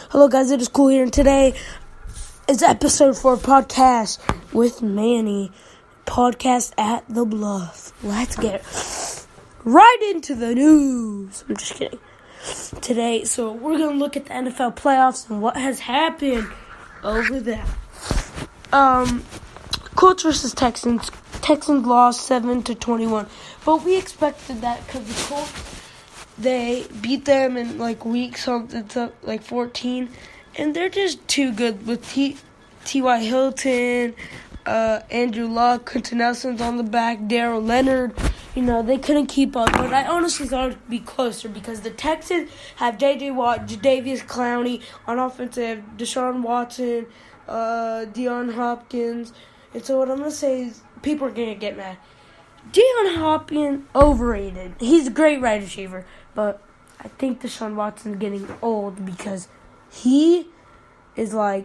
Hello guys, it is Cool here, and today is episode 4 podcast with Manny. Podcast at the Bluff. Let's get right into the news. I'm just kidding. Today, so we're going to look at the NFL playoffs and what has happened over there. Colts versus Texans. Texans lost 7-21, but we expected that because the Colts, they beat them in week something to 14, and they're just too good with T.Y. Hilton, Andrew Luck, Quentin Nelson's on the back, Darrell Leonard. They couldn't keep up, but I honestly thought it would be closer because the Texans have J.J. Watt, Jadeveon Clowney on offense. They have Deshaun Watson, Deion Hopkins, and so what I'm going to say is people are going to get mad. Deion Hopkins, overrated. He's a great wide receiver, but I think Deshaun Watson's getting old because he is I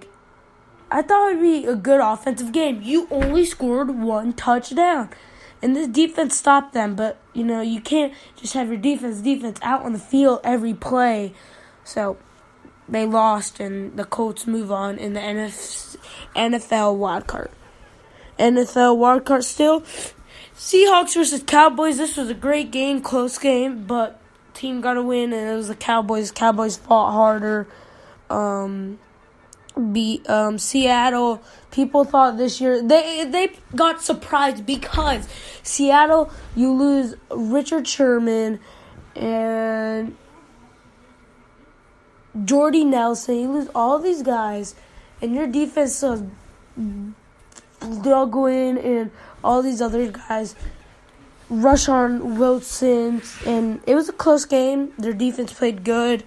thought it would be a good offensive game. You only scored one touchdown, and this defense stopped them, but, you can't just have your defense out on the field every play. So they lost, and the Colts move on in the NFL wildcard. NFL wildcard still. Seahawks versus Cowboys. This was a great game, close game, but team got a win, and it was the Cowboys. Cowboys fought harder. Beat Seattle. People thought this year they got surprised because Seattle, you lose Richard Sherman and Jordy Nelson. You lose all these guys, and your defense was Dugwin and all these other guys, Rashawn Wilson, and it was a close game. Their defense played good.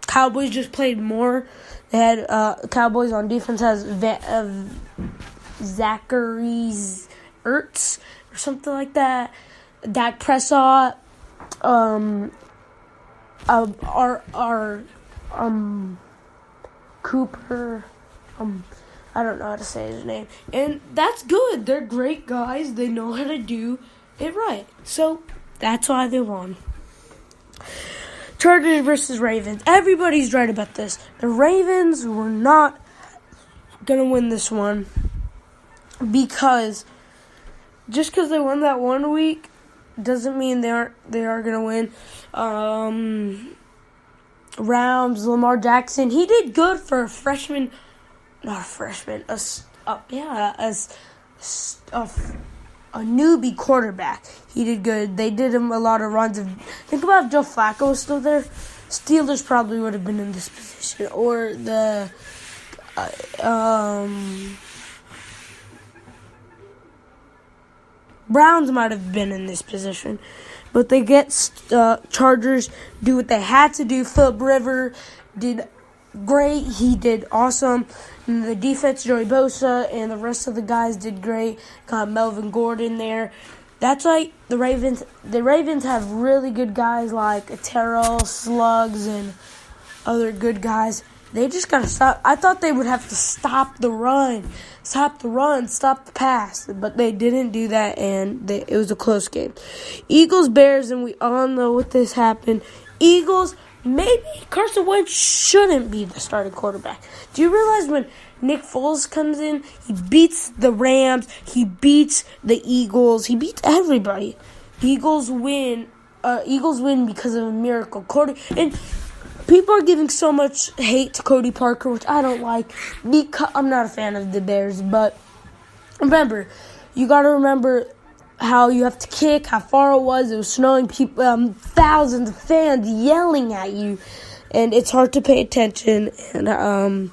Cowboys just played more. They had Cowboys on defense has Zachary Ertz or something like that. Dak Prescott, Cooper, I don't know how to say his name. And that's good. They're great guys. They know how to do it right. So, that's why they won. Chargers versus Ravens. Everybody's right about this. The Ravens were not going to win this one because just because they won that 1 week doesn't mean they are going to win. Rams, Lamar Jackson, he did good for a freshman. Not a freshman, a newbie quarterback. He did good. They did him a lot of runs. Think about if Joe Flacco was still there. Steelers probably would have been in this position, or the Browns might have been in this position. But they get Chargers do what they had to do. Philip Rivers did great. He did awesome. And the defense, Joey Bosa, and the rest of the guys did great. Got Melvin Gordon there. That's why the Ravens have really good guys like Terrell, Slugs, and other good guys. They just got to stop. I thought they would have to stop the run, stop the pass. But they didn't do that, and it was a close game. Eagles, Bears, and we all know what this happened. Eagles, maybe Carson Wentz shouldn't be the starting quarterback. Do you realize when Nick Foles comes in, he beats the Rams, he beats the Eagles, he beats everybody. Eagles win because of a miracle. And people are giving so much hate to Cody Parker, which I don't like because I'm not a fan of the Bears. But remember, you got to remember how you have to kick, how far it was. It was snowing, people, thousands of fans yelling at you, and it's hard to pay attention. And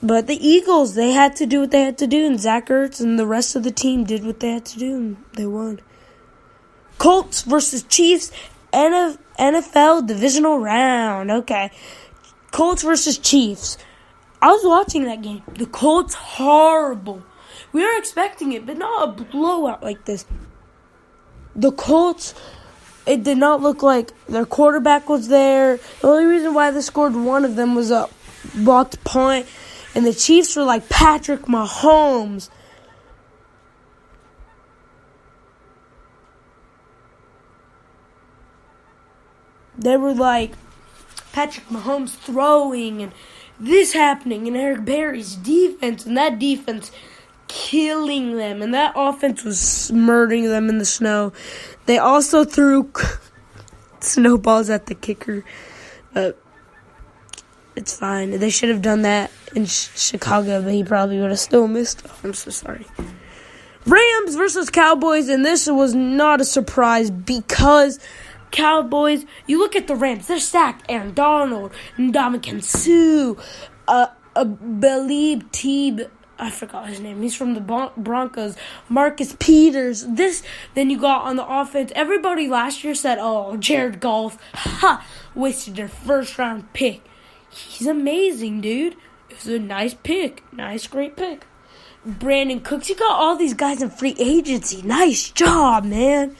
but the Eagles, they had to do what they had to do, and Zach Ertz and the rest of the team did what they had to do, and they won. Colts versus Chiefs, NFL divisional round. Okay, Colts versus Chiefs. I was watching that game. The Colts, horrible. We were expecting it, but not a blowout like this. The Colts, it did not look like their quarterback was there. The only reason why they scored one of them was a blocked punt. And the Chiefs were like Patrick Mahomes. They were like Patrick Mahomes throwing and this happening, and Eric Berry's defense, and that defense killing them, and that offense was murdering them in the snow. They also threw snowballs at the kicker, but it's fine. They should have done that in Chicago, but he probably would have still missed. Oh, I'm so sorry. Rams versus Cowboys, and this was not a surprise because Cowboys, you look at the Rams, they're stacked. Aaron Donald, Ndamukong Suh, Belib Teeb, I forgot his name. He's from the Broncos. Marcus Peters. Then you got on the offense. Everybody last year said, oh, Jared Goff, wasted their first-round pick. He's amazing, dude. It was a nice pick. Great pick. Brandon Cooks. You got all these guys in free agency. Nice job, man.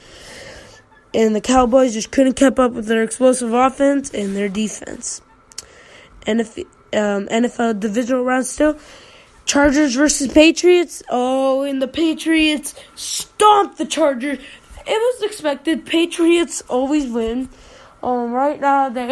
And the Cowboys just couldn't keep up with their explosive offense and their defense. And if NFL divisional round still, Chargers versus Patriots. Oh, and the Patriots stomped the Chargers. It was expected. Patriots always win. Right now they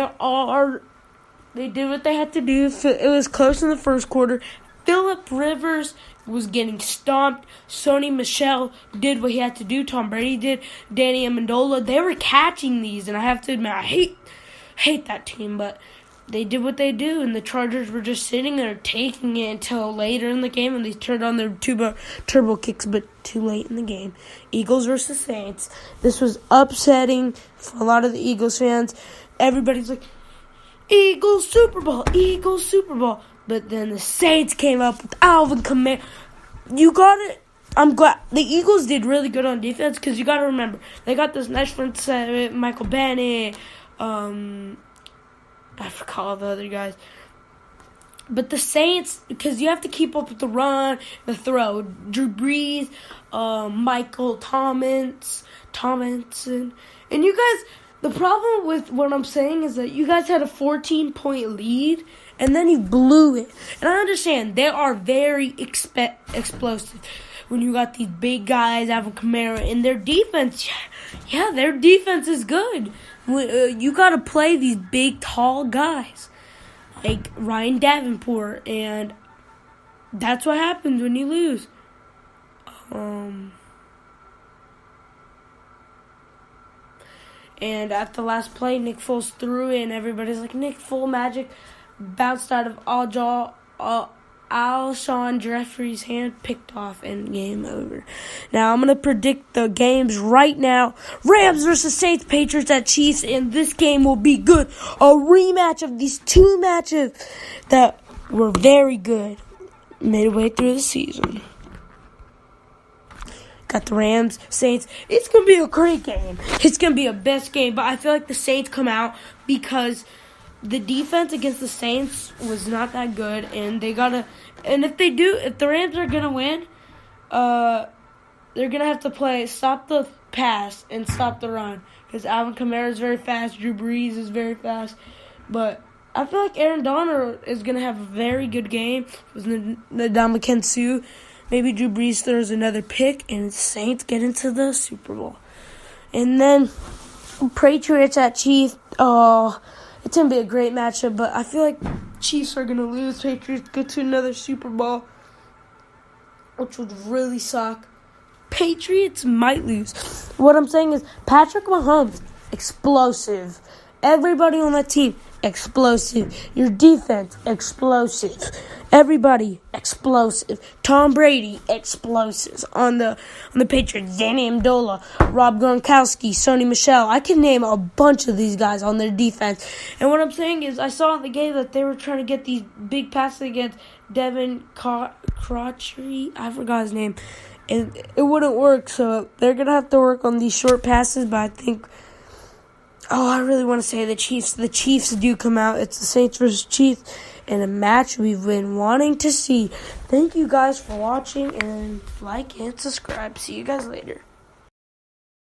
did what they had to do. It was close in the first quarter. Phillip Rivers was getting stomped. Sony Michel did what he had to do. Tom Brady did. Danny Amendola. They were catching these, and I have to admit, I hate that team, but they did what they do, and the Chargers were just sitting there taking it until later in the game, and they turned on their turbo kicks, but too late in the game. Eagles versus Saints. This was upsetting for a lot of the Eagles fans. Everybody's like, Eagles Super Bowl, Eagles Super Bowl. But then the Saints came up with Alvin Kamara. You got it. I'm glad the Eagles did really good on defense because you got to remember they got this nice front set, Michael Bennett. I forgot all the other guys. But the Saints, because you have to keep up with the run, the throw. Drew Brees, Michael Tomlinson. And you guys, the problem with what I'm saying is that you guys had a 14-point lead, and then you blew it. And I understand, they are very explosive. When you got these big guys, Alvin Kamara, and their defense, yeah, their defense is good. You got to play these big, tall guys like Ryan Davenport, and that's what happens when you lose. And at the last play, Nick Foles threw it, and everybody's like, Nick Foles magic bounced out of Alshon Jeffrey's hand, picked off, and game over. Now, I'm going to predict the games right now. Rams versus Saints, Patriots at Chiefs, and this game will be good. A rematch of these two matches that were very good midway through the season. Got the Rams, Saints. It's going to be a great game. It's going to be a best game, but I feel like the Saints come out because the defense against the Saints was not that good, and they gotta. And if the Rams are gonna win, they're gonna have to stop the pass and stop the run because Alvin Kamara is very fast, Drew Brees is very fast, but I feel like Aaron Donald is gonna have a very good game. With Ndamukong Suh, maybe Drew Brees throws another pick, and the Saints get into the Super Bowl, and then Patriots at Chiefs. Oh. It's going to be a great matchup, but I feel like Chiefs are going to lose. Patriots go to another Super Bowl, which would really suck. Patriots might lose. What I'm saying is Patrick Mahomes, explosive. Everybody on that team, explosive. Your defense, explosive. Everybody, explosive. Tom Brady, explosive. On the Patriots, Danny Amendola, Rob Gronkowski, Sony Michel. I can name a bunch of these guys on their defense. And what I'm saying is I saw in the game that they were trying to get these big passes against Devin Crotchery. I forgot his name. And it wouldn't work, so they're going to have to work on these short passes, but I think... I really want to say the Chiefs. The Chiefs do come out. It's the Saints versus Chiefs in a match we've been wanting to see. Thank you guys for watching, and like and subscribe. See you guys later.